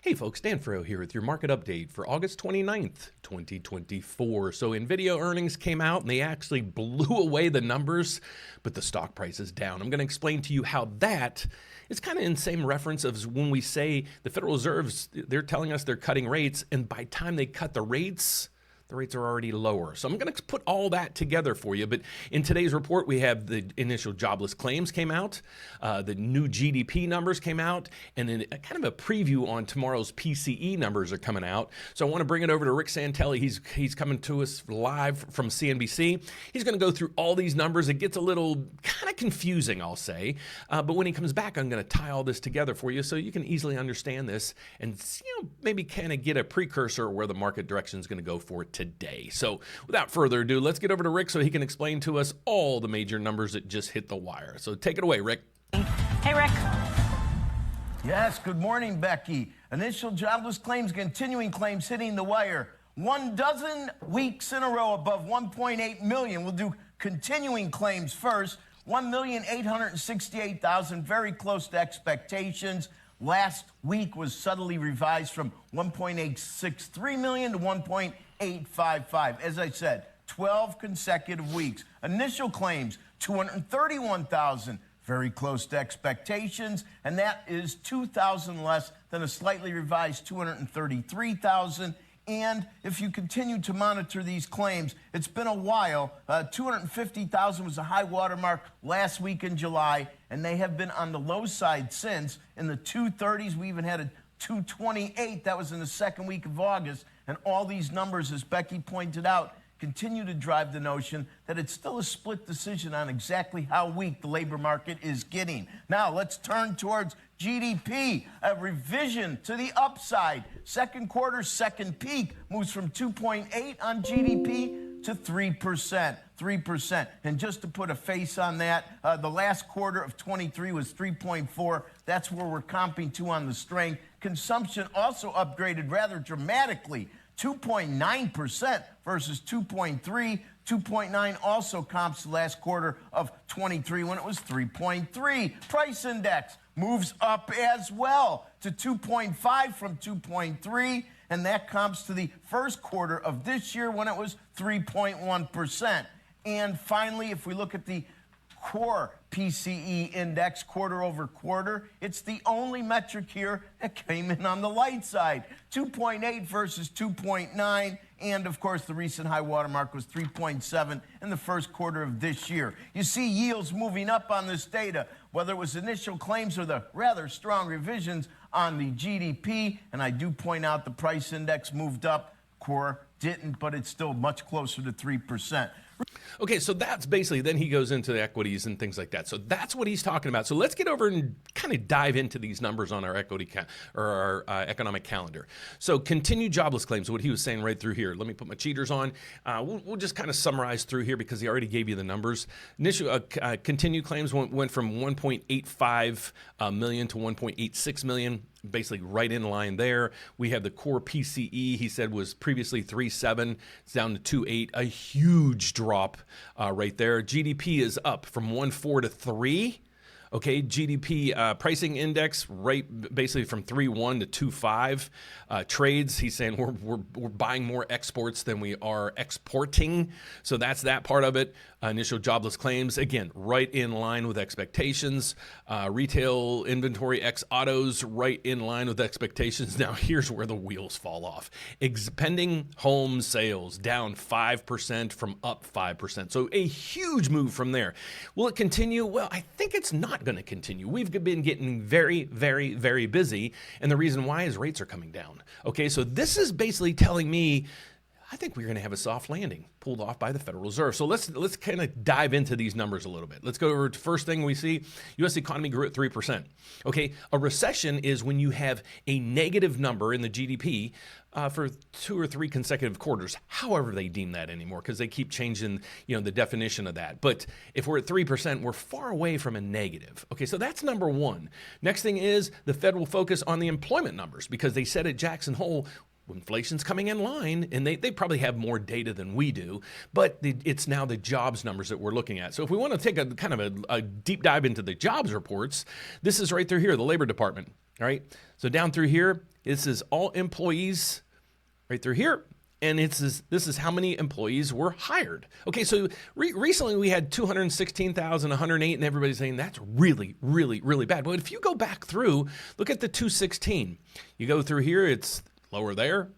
Hey folks, Dan Frio here with your market update for August 29th, 2024. So NVIDIA earnings came out and they actually blew away the numbers, but the stock price is down. I'm going to explain to you how that is kind of in the same reference of when we say the Federal Reserve's, they're telling us they're cutting rates, and by the time they cut the rates are already lower. So I'm going to put all that together for you. But in today's report, we have the initial jobless claims came out, the new GDP numbers came out, and then kind of a preview on tomorrow's PCE numbers are coming out. So I want to bring it over to Rick Santelli. He's coming to us live from CNBC. He's going to go through all these numbers. It gets a little kind of confusing, I'll say. But when he comes back, I'm going to tie all this together for you so you can easily understand this and maybe kind of get a precursor where the market direction is going to go for it today. So without further ado, let's get over to Rick so he can explain to us all the major numbers that just hit the wire. So take it away, Rick. Hey, Rick. Yes, good morning, Becky. Initial jobless claims, continuing claims hitting the wire. 12 weeks in a row above 1.8 million. We'll do continuing claims first. 1,868,000, very close to expectations. Last week was subtly revised from 1.863 million to 1.855. As I said, 12 consecutive weeks. Initial claims, 231,000, very close to expectations, and that is 2,000 less than a slightly revised 233,000. And if you continue to monitor these claims, it's been a while. 250,000 was a high watermark last week in July, and they have been on the low side since. In the 230s, we even had a 228. That was in the second week of August. And all these numbers, as Becky pointed out, continue to drive the notion that it's still a split decision on exactly how weak the labor market is getting. Now, let's turn towards GDP, a revision to the upside. Second quarter, second peak, moves from 2.8 on GDP to 3%. 3%. And just to put a face on that, the last quarter of 23 was 3.4. That's where we're comping to on the strength. Consumption also upgraded rather dramatically. 2.9% versus 2.3. 2.9 also comps the last quarter of 23 when it was 3.3. Price index moves up as well to 2.5 from 2.3, and that comps to the first quarter of this year when it was 3.1%. And finally, if we look at the core PCE index quarter over quarter, it's the only metric here that came in on the light side. 2.8 versus 2.9, and of course the recent high watermark was 3.7 in the first quarter of this year. You see yields moving up on this data, whether it was initial claims or the rather strong revisions on the GDP, and I do point out the price index moved up, core didn't, but it's still much closer to 3%. Okay, so that's basically, then he goes into the equities and things like that. So that's what he's talking about. So let's get over and kind of dive into these numbers on our our economic calendar. So continued jobless claims, what he was saying right through here. Let me put my cheaters on. We'll just kind of summarize through here because he already gave you the numbers. Initial continued claims went from 1.85 million to 1.86 million. Basically right in line there. We have the core PCE, he said was previously 3.7, it's down to 2.8, a huge drop right there. GDP is up from 1.4 to 3. Okay, GDP pricing index right basically from 3.1 to 2.5. Trades, he's saying we're buying more exports than we are exporting. So that's that part of it. Initial jobless claims, again, right in line with expectations. Retail inventory ex autos, right in line with expectations. Now here's where the wheels fall off. Pending home sales down 5% from up 5%. So a huge move from there. Will it continue? Well, I think it's not going to continue. We've been getting very, very, very busy, and the reason why is rates are coming down. Okay, so this is basically telling me I think we're going to have a soft landing pulled off by the Federal Reserve. So let's kind of dive into these numbers a little bit. Let's go over to first thing we see. U.S. economy grew at 3%. Okay, a recession is when you have a negative number in the GDP for 2 or 3 consecutive quarters, however they deem that anymore, because they keep changing, the definition of that. But if we're at 3%, we're far away from a negative. Okay, so that's number one. Next thing is the Fed will focus on the employment numbers because they said at Jackson Hole, inflation's coming in line, and they probably have more data than we do, but it's now the jobs numbers that we're looking at. So if we want to take a kind of a deep dive into the jobs reports, this is right through here, the Labor Department. All right, so down through here, This is all employees right through here. And this is how many employees were hired. Okay, so recently we had 216,108, and everybody's saying that's really, really, really bad. But if you go back through, look at the 216. You go through here, it's lower there,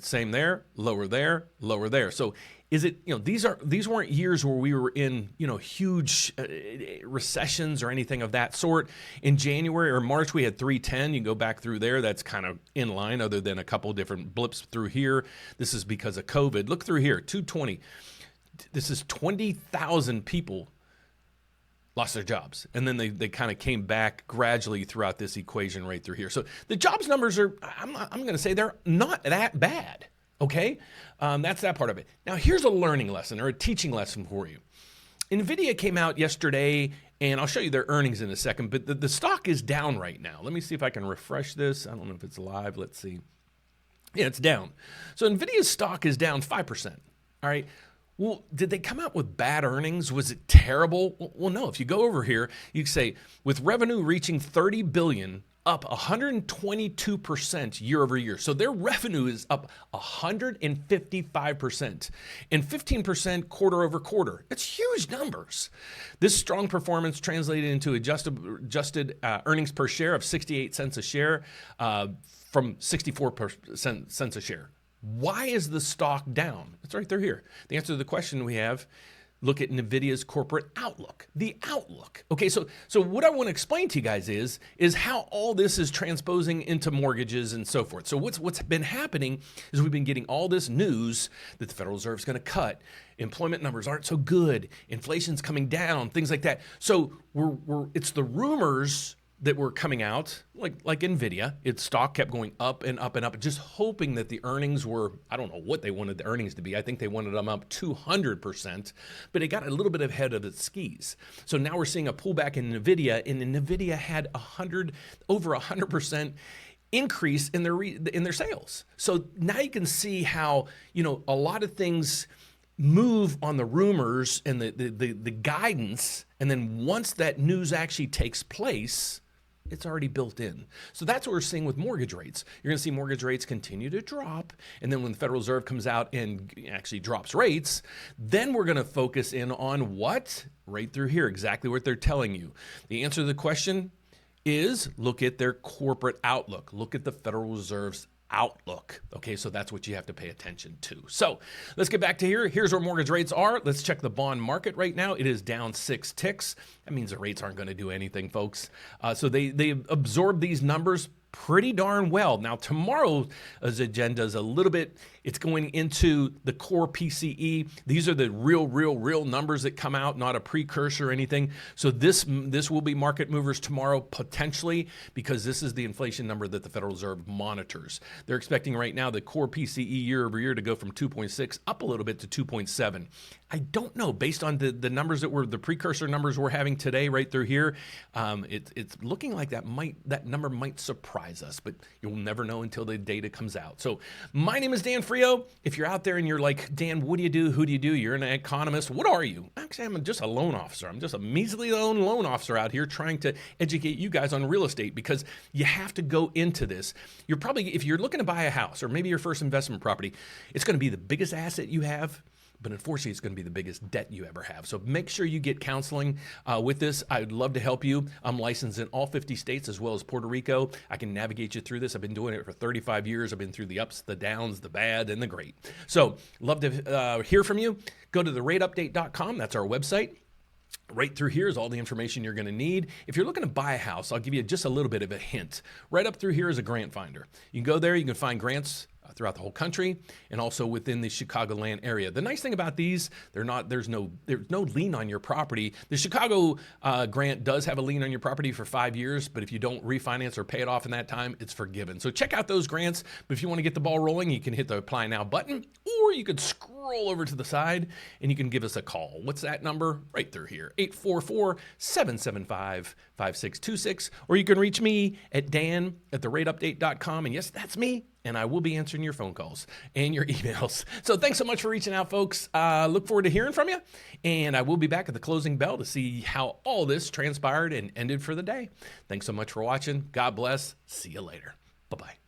same there, lower there, lower there. So is it, these weren't years where we were in, huge recessions or anything of that sort. In January or March, we had 310. You can go back through there. That's kind of in line other than a couple different blips through here. This is because of COVID. Look through here, 220. This is 20,000 people lost their jobs. And then they kind of came back gradually throughout this equation right through here. So the jobs numbers are, I'm going to say they're not that bad. Okay, that's that part of it. Now, here's a learning lesson or a teaching lesson for you. NVIDIA came out yesterday, and I'll show you their earnings in a second, but the stock is down right now. Let me see if I can refresh this. I don't know if it's live. Let's see. Yeah, it's down. So NVIDIA's stock is down 5%. All right. Well, did they come out with bad earnings? Was it terrible? Well, no. If you go over here, you can say, with revenue reaching $30 billion, up 122% year over year. So their revenue is up 155% and 15% quarter over quarter. It's huge numbers. This strong performance translated into adjusted earnings per share of 68 cents a share from 64 cents a share. Why is the stock down? It's right there here. The answer to the question we have, look at NVIDIA's corporate outlook, the outlook. Okay, so what I want to explain to you guys is how all this is transposing into mortgages and so forth. So what's been happening is we've been getting all this news that the Federal Reserve is going to cut. Employment numbers aren't so good. Inflation's coming down, things like that. So it's the rumors that were coming out, like NVIDIA, its stock kept going up and up and up, just hoping that the earnings were, I don't know what they wanted the earnings to be. I think they wanted them up 200%, but it got a little bit ahead of its skis. So now we're seeing a pullback in NVIDIA, and NVIDIA had over 100% increase in their sales. So now you can see how, a lot of things move on the rumors and the guidance, and then once that news actually takes place, it's already built in. So that's what we're seeing with mortgage rates. You're going to see mortgage rates continue to drop. And then when the Federal Reserve comes out and actually drops rates, then we're going to focus in on what? Right through here, exactly what they're telling you. The answer to the question is look at their corporate outlook. Look at the Federal Reserve's outlook. Okay, so that's what you have to pay attention to. So let's get back to here. Here's where mortgage rates are. Let's check the bond market right now. It is down 6 ticks. That means the rates aren't going to do anything, folks. So they absorb these numbers pretty darn well. Now, tomorrow's agenda is a little bit, it's going into the core PCE. These are the real numbers that come out, not a precursor or anything. So this will be market movers tomorrow, potentially, because this is the inflation number that the Federal Reserve monitors. They're expecting right now the core PCE year over year to go from 2.6 up a little bit to 2.7. I don't know, based on the numbers that were the precursor numbers we're having today right through here, it's looking like that number might surprise us, but you'll never know until the data comes out. So my name is Dan Frio. If you're out there and you're like, Dan, what do you do? Who do you do? You're an economist. What are you? Actually, I'm just a loan officer. I'm just a measly loan officer out here trying to educate you guys on real estate, because you have to go into this. If you're looking to buy a house or maybe your first investment property, it's going to be the biggest asset you have. But unfortunately, it's going to be the biggest debt you ever have. So make sure you get counseling with this. I'd love to help you. I'm licensed in all 50 states as well as Puerto Rico. I can navigate you through this. I've been doing it for 35 years. I've been through the ups, the downs, the bad, and the great. So love to hear from you. Go to therateupdate.com. That's our website. Right through here is all the information you're going to need. If you're looking to buy a house, I'll give you just a little bit of a hint. Right up through here is a grant finder. You can go there. You can find grants throughout the whole country and also within the Chicagoland area. The nice thing about these, there's no lien on your property. The Chicago grant does have a lien on your property for 5 years, but if you don't refinance or pay it off in that time, it's forgiven. So check out those grants. But if you want to get the ball rolling, you can hit the Apply Now button, or you could scroll over to the side and you can give us a call. What's that number? Right through here, 844-775-5626. Or you can reach me at dan@therateupdate.com. And yes, that's me. And I will be answering your phone calls and your emails. So thanks so much for reaching out, folks. Look forward to hearing from you. And I will be back at the closing bell to see how all this transpired and ended for the day. Thanks so much for watching. God bless. See you later. Bye-bye.